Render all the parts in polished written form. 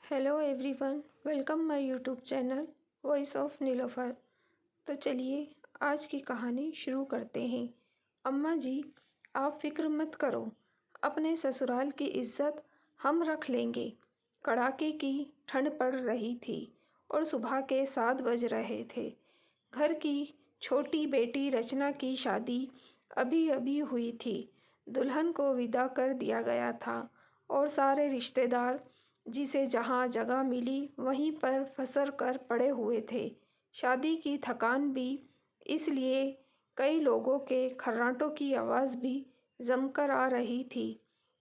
Hello everyone, welcome my YouTube channel voice of Nilofar. तो चलिए आज की कहानी शुरू करते हैं। अम्मा जी, आप फिक्र मत करो, अपने ससुराल की इज्जत हम रख लेंगे। कड़ाके की ठंड पड़ रही थी और सुबह के 7 बज रहे थे। घर की छोटी बेटी रचना की शादी अभी अभी हुई थी। दुल्हन को विदा कर दिया गया था और सारे रिश्तेदार जिसे जहाँ जगह मिली वहीं पर फंसल कर पड़े हुए थे। शादी की थकान भी, इसलिए कई लोगों के खर्राटों की आवाज़ भी जमकर आ रही थी।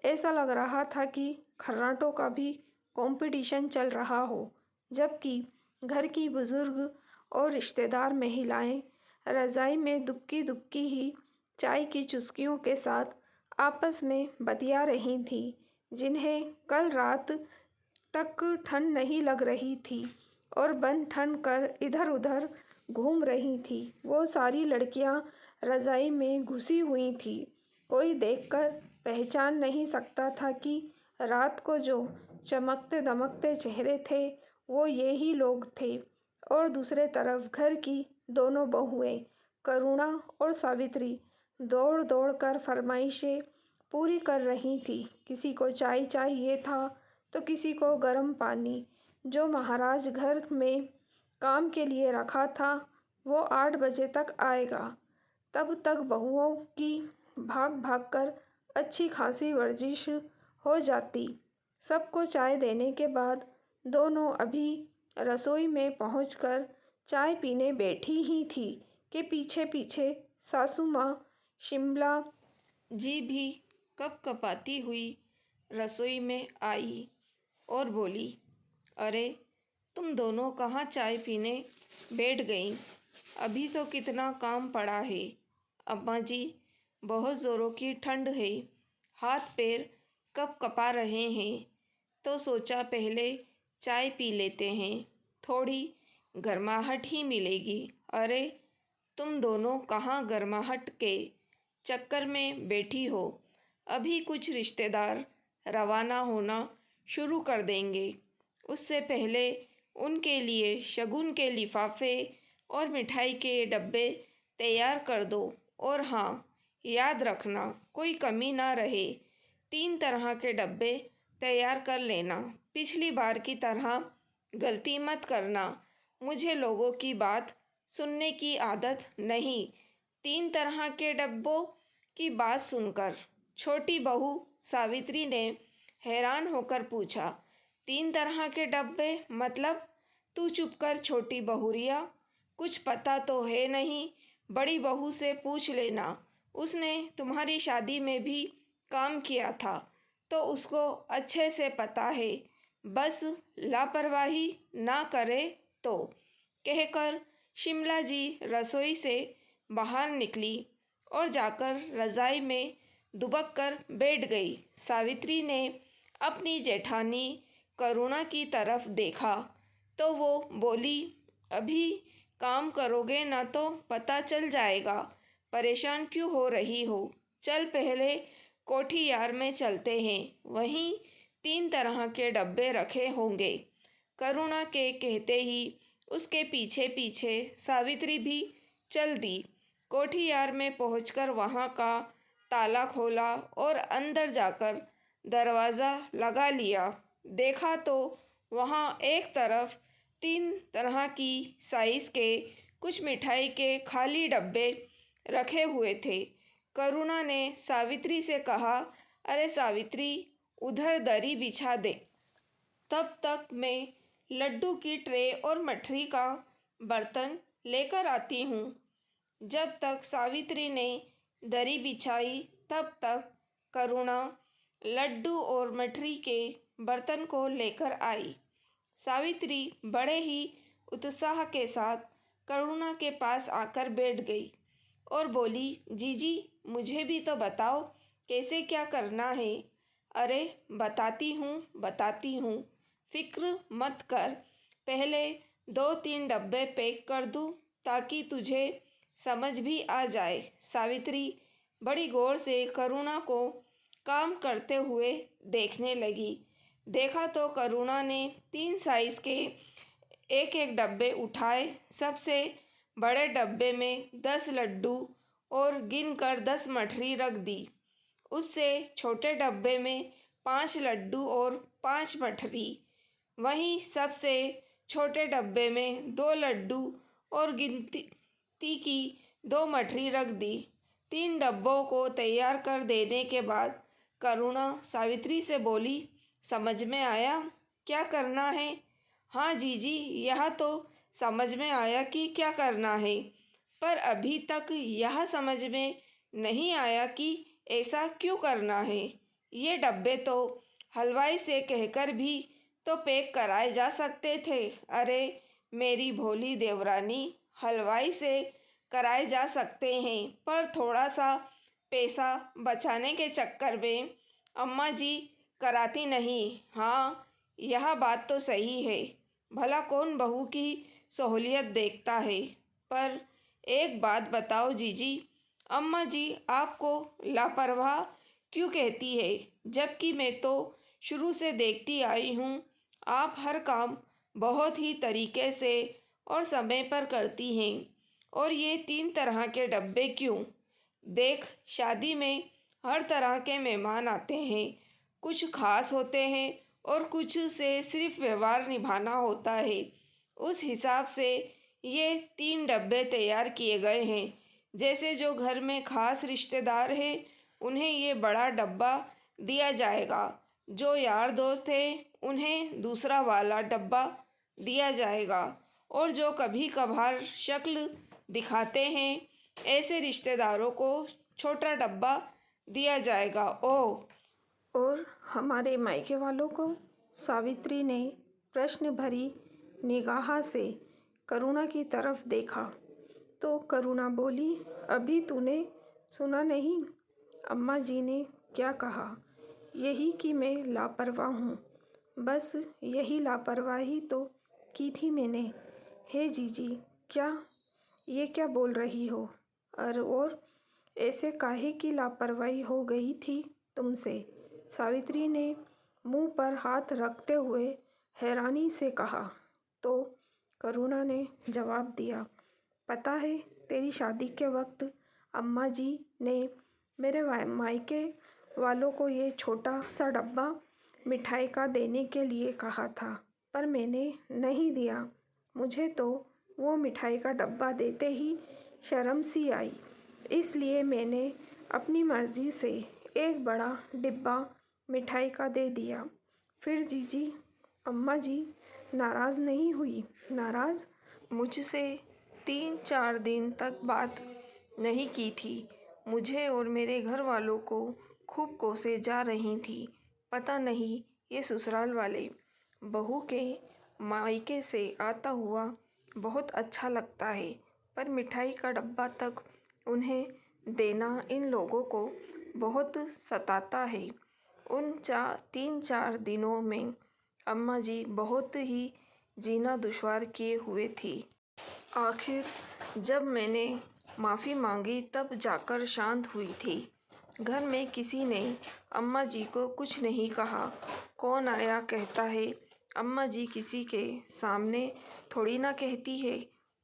ऐसा लग रहा था कि खर्राटों का भी कंपटीशन चल रहा हो, जबकि घर की बुजुर्ग और रिश्तेदार महिलाएं रज़ाई में दुबकी दुबकी ही चाय की चुस्कियों के साथ आपस में बतिया रही थीं, जिन्हें कल रात तक ठंड नहीं लग रही थी और बन ठन कर इधर उधर घूम रही थी। वो सारी लड़कियां रज़ाई में घुसी हुई थी। कोई देखकर पहचान नहीं सकता था कि रात को जो चमकते दमकते चेहरे थे वो ये ही लोग थे। और दूसरे तरफ घर की दोनों बहुएं करुणा और सावित्री दौड़ दौड़ कर फरमाइशें पूरी कर रही थी। किसी को चाय चाहिए था तो किसी को गर्म पानी। जो महाराज घर में काम के लिए रखा था वो 8 बजे तक आएगा। तब तक बहुओं की भाग भाग कर अच्छी खासी वर्जिश हो जाती। सबको चाय देने के बाद दोनों अभी रसोई में पहुंचकर चाय पीने बैठी ही थी कि पीछे पीछे सासू माँ शिमला जी भी कपकपाती हुई रसोई में आई और बोली, अरे तुम दोनों कहाँ चाय पीने बैठ गईं? अभी तो कितना काम पड़ा है। अम्मा जी, बहुत ज़ोरों की ठंड है, हाथ पैर कपकपा रहे हैं, तो सोचा पहले चाय पी लेते हैं, थोड़ी गर्माहट ही मिलेगी। अरे तुम दोनों कहाँ गर्माहट के चक्कर में बैठी हो? अभी कुछ रिश्तेदार रवाना होना शुरू कर देंगे, उससे पहले उनके लिए शगुन के लिफाफे और मिठाई के डब्बे तैयार कर दो। और हाँ, याद रखना कोई कमी ना रहे। 3 तरह के डब्बे तैयार कर लेना। पिछली बार की तरह गलती मत करना। मुझे लोगों की बात सुनने की आदत नहीं। 3 तरह के डब्बों की बात सुनकर छोटी बहू सावित्री ने हैरान होकर पूछा, 3 तरह के डब्बे मतलब? तू चुप कर छोटी बहुरिया, कुछ पता तो है नहीं। बड़ी बहू से पूछ लेना, उसने तुम्हारी शादी में भी काम किया था तो उसको अच्छे से पता है। बस लापरवाही ना करे तो, कहकर शिमला जी रसोई से बाहर निकली और जाकर रज़ाई में दुबक कर बैठ गई। सावित्री ने अपनी जेठानी करुणा की तरफ देखा तो वो बोली, अभी काम करोगे ना तो पता चल जाएगा, परेशान क्यों हो रही हो? चल पहले कोठी यार में चलते हैं, वहीं 3 तरह के डब्बे रखे होंगे। करुणा के कहते ही उसके पीछे पीछे सावित्री भी चल दी। कोठी यार में पहुंचकर वहां का ताला खोला और अंदर जाकर दरवाज़ा लगा लिया। देखा तो वहाँ एक तरफ 3 तरह की साइज़ के कुछ मिठाई के खाली डब्बे रखे हुए थे। करुणा ने सावित्री से कहा, अरे सावित्री, उधर दरी बिछा दे, तब तक मैं लड्डू की ट्रे और मठरी का बर्तन लेकर आती हूँ। जब तक सावित्री ने दरी बिछाई तब तक करुणा लड्डू और मठरी के बर्तन को लेकर आई। सावित्री बड़े ही उत्साह के साथ करुणा के पास आकर बैठ गई और बोली, जीजी मुझे भी तो बताओ कैसे क्या करना है। अरे बताती हूँ, फिक्र मत कर। पहले 2-3 डब्बे पैक कर दूँ ताकि तुझे समझ भी आ जाए। सावित्री बड़ी गौर से करुणा को काम करते हुए देखने लगी। देखा तो करुणा ने 3 साइज के एक एक डब्बे उठाए। सबसे बड़े डब्बे में 10 लड्डू और गिनकर 10 मठरी रख दी। उससे छोटे डब्बे में 5 लड्डू और 5 मठरी। वहीं सबसे छोटे डब्बे में 2 लड्डू और गिनती की 2 मठरी रख दी। 3 डब्बों को तैयार कर देने के बाद करुणा सावित्री से बोली, समझ में आया क्या करना है? हाँ जीजी, यह तो समझ में आया कि क्या करना है, पर अभी तक यह समझ में नहीं आया कि ऐसा क्यों करना है। ये डब्बे तो हलवाई से कहकर भी तो पैक कराए जा सकते थे। अरे मेरी भोली देवरानी, हलवाई से कराए जा सकते हैं, पर थोड़ा सा पैसा बचाने के चक्कर में अम्मा जी कराती नहीं। हाँ, यह बात तो सही है। भला कौन बहू की सहूलियत देखता है। पर एक बात बताओ जीजी, अम्मा जी आपको लापरवाह क्यों कहती है, जबकि मैं तो शुरू से देखती आई हूँ आप हर काम बहुत ही तरीके से और समय पर करती हैं। और ये 3 तरह के डब्बे क्यों? देख, शादी में हर तरह के मेहमान आते हैं। कुछ खास होते हैं और कुछ से सिर्फ व्यवहार निभाना होता है। उस हिसाब से ये 3 डब्बे तैयार किए गए हैं। जैसे जो घर में खास रिश्तेदार हैं उन्हें ये बड़ा डब्बा दिया जाएगा। जो यार दोस्त हैं उन्हें दूसरा वाला डब्बा दिया जाएगा। और जो कभी कभार शक्ल दिखाते हैं ऐसे रिश्तेदारों को छोटा डब्बा दिया जाएगा। ओह, और हमारे मायके वालों को? सावित्री ने प्रश्न भरी निगाह से करुणा की तरफ देखा तो करुणा बोली, अभी तूने सुना नहीं अम्मा जी ने क्या कहा? यही कि मैं लापरवाह हूँ। बस यही लापरवाही तो की थी मैंने। हे जीजी, क्या बोल रही हो? और ऐसे काहे की लापरवाही हो गई थी तुमसे? सावित्री ने मुंह पर हाथ रखते हुए हैरानी से कहा। तो करुणा ने जवाब दिया, पता है तेरी शादी के वक्त अम्मा जी ने मेरे मायके वालों को ये छोटा सा डब्बा मिठाई का देने के लिए कहा था, पर मैंने नहीं दिया। मुझे तो वो मिठाई का डब्बा देते ही शर्म सी आई, इसलिए मैंने अपनी मर्ज़ी से एक बड़ा डिब्बा मिठाई का दे दिया। फिर जीजी, अम्मा जी नाराज़ नहीं हुई? नाराज़? मुझसे 3-4 दिन तक बात नहीं की थी। मुझे और मेरे घर वालों को खूब कोसे जा रही थी। पता नहीं ये ससुराल वाले बहू के मायके से आता हुआ बहुत अच्छा लगता है, पर मिठाई का डब्बा तक उन्हें देना इन लोगों को बहुत सताता है। उन 3-4 दिनों में अम्मा जी बहुत ही जीना दुश्वार किए हुए थी। आखिर जब मैंने माफ़ी मांगी तब जाकर शांत हुई थी। घर में किसी ने अम्मा जी को कुछ नहीं कहा। कौन आया कहता है, अम्मा जी किसी के सामने थोड़ी ना कहती है।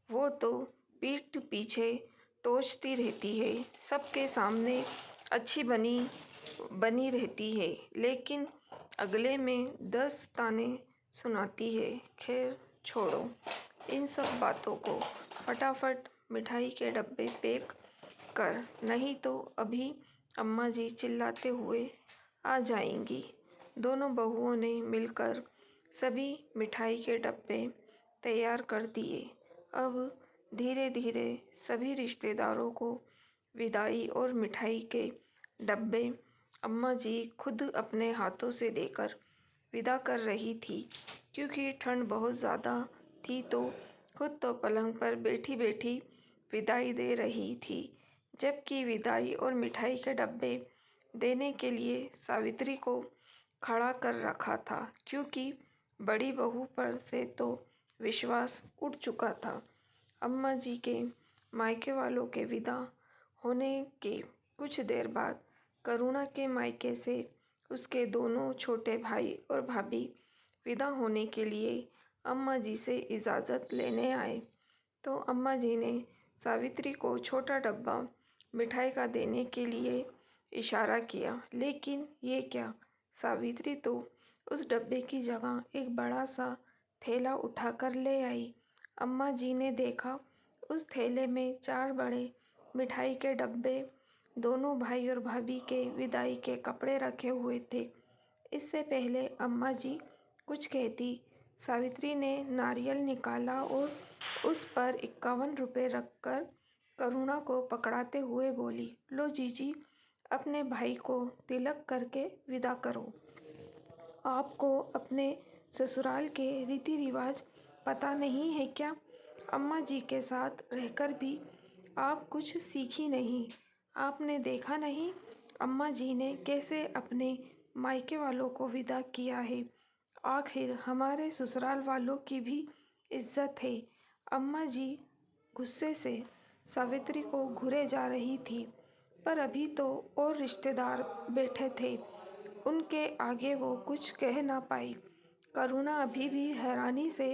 वो तो पीठ पीछे टोचती रहती है, सबके सामने अच्छी बनी रहती है, लेकिन अगले में 10 ताने सुनाती है। खैर छोड़ो इन सब बातों को, फटाफट मिठाई के डब्बे पैक कर, नहीं तो अभी अम्मा जी चिल्लाते हुए आ जाएंगी। दोनों बहुओं ने मिलकर सभी मिठाई के डब्बे तैयार कर दिए। अब धीरे धीरे सभी रिश्तेदारों को विदाई और मिठाई के डब्बे अम्मा जी खुद अपने हाथों से देकर विदा कर रही थी। क्योंकि ठंड बहुत ज़्यादा थी तो खुद तो पलंग पर बैठी बैठी विदाई दे रही थी, जबकि विदाई और मिठाई के डब्बे देने के लिए सावित्री को खड़ा कर रखा था। क्योंकि बड़ी बहू पर से तो विश्वास उठ चुका था। अम्मा जी के मायके वालों के विदा होने के कुछ देर बाद करुणा के मायके से उसके दोनों छोटे भाई और भाभी विदा होने के लिए अम्मा जी से इजाज़त लेने आए तो अम्मा जी ने सावित्री को छोटा डब्बा मिठाई का देने के लिए इशारा किया, लेकिन ये क्या, सावित्री तो उस डब्बे की जगह एक बड़ा सा थैला उठाकर ले आई। अम्मा जी ने देखा उस थैले में 4 बड़े मिठाई के डब्बे, दोनों भाई और भाभी के विदाई के कपड़े रखे हुए थे। इससे पहले अम्मा जी कुछ कहती, सावित्री ने नारियल निकाला और उस पर 51 रुपये रखकर करुणा को पकड़ाते हुए बोली, लो जीजी, अपने भाई को तिलक करके विदा करो। आपको अपने ससुराल के रीति रिवाज पता नहीं है क्या? अम्मा जी के साथ रहकर भी आप कुछ सीखी नहीं? आपने देखा नहीं अम्मा जी ने कैसे अपने मायके वालों को विदा किया है? आखिर हमारे ससुराल वालों की भी इज्जत है। अम्मा जी गुस्से से सावित्री को घूरे जा रही थी, पर अभी तो और रिश्तेदार बैठे थे, उनके आगे वो कुछ कह ना पाई। करुणा अभी भी हैरानी से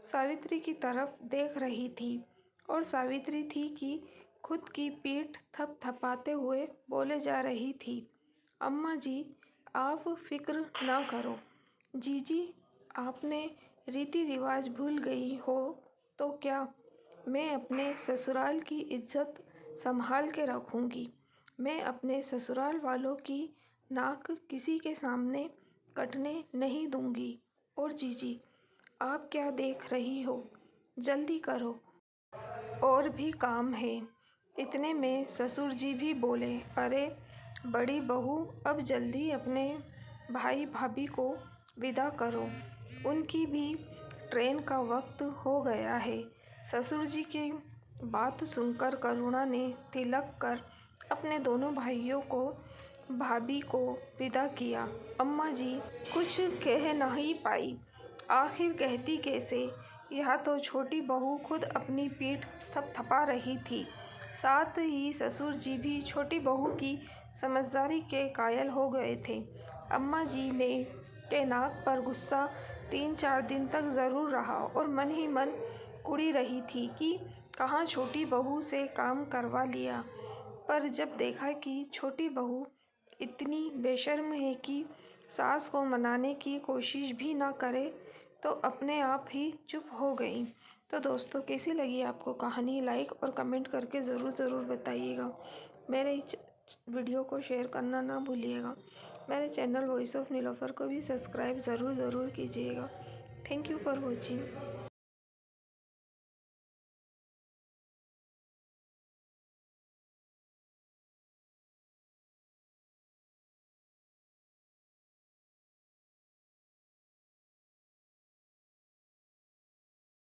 सावित्री की तरफ देख रही थी और सावित्री थी कि खुद की पीठ थपथपाते हुए बोले जा रही थी, अम्मा जी आप फिक्र ना करो। जीजी आपने रीति रिवाज भूल गई हो तो क्या, मैं अपने ससुराल की इज्जत संभाल के रखूँगी। मैं अपने ससुराल वालों की नाक किसी के सामने कटने नहीं दूँगी। और जीजी आप क्या देख रही हो, जल्दी करो, और भी काम है। इतने में ससुर जी भी बोले, अरे बड़ी बहू, अब जल्दी अपने भाई भाभी को विदा करो, उनकी भी ट्रेन का वक्त हो गया है। ससुर जी की बात सुनकर करुणा ने तिलक कर अपने दोनों भाइयों को भाभी को विदा किया। अम्मा जी कुछ कह नहीं पाई, आखिर कहती कैसे, यहाँ तो छोटी बहू खुद अपनी पीठ थपथपा रही थी। साथ ही ससुर जी भी छोटी बहू की समझदारी के कायल हो गए थे। अम्मा जी ने के नाक पर गुस्सा 3-4 दिन तक ज़रूर रहा और मन ही मन कुड़ी रही थी कि कहाँ छोटी बहू से काम करवा लिया। पर जब देखा कि छोटी बहू इतनी बेशर्म है कि सास को मनाने की कोशिश भी ना करे, तो अपने आप ही चुप हो गई। तो दोस्तों कैसी लगी आपको कहानी, लाइक और कमेंट करके ज़रूर बताइएगा। मेरे वीडियो को शेयर करना ना भूलिएगा। मेरे चैनल वॉइस ऑफ नीलोफर को भी सब्सक्राइब ज़रूर कीजिएगा। Thank you for watching.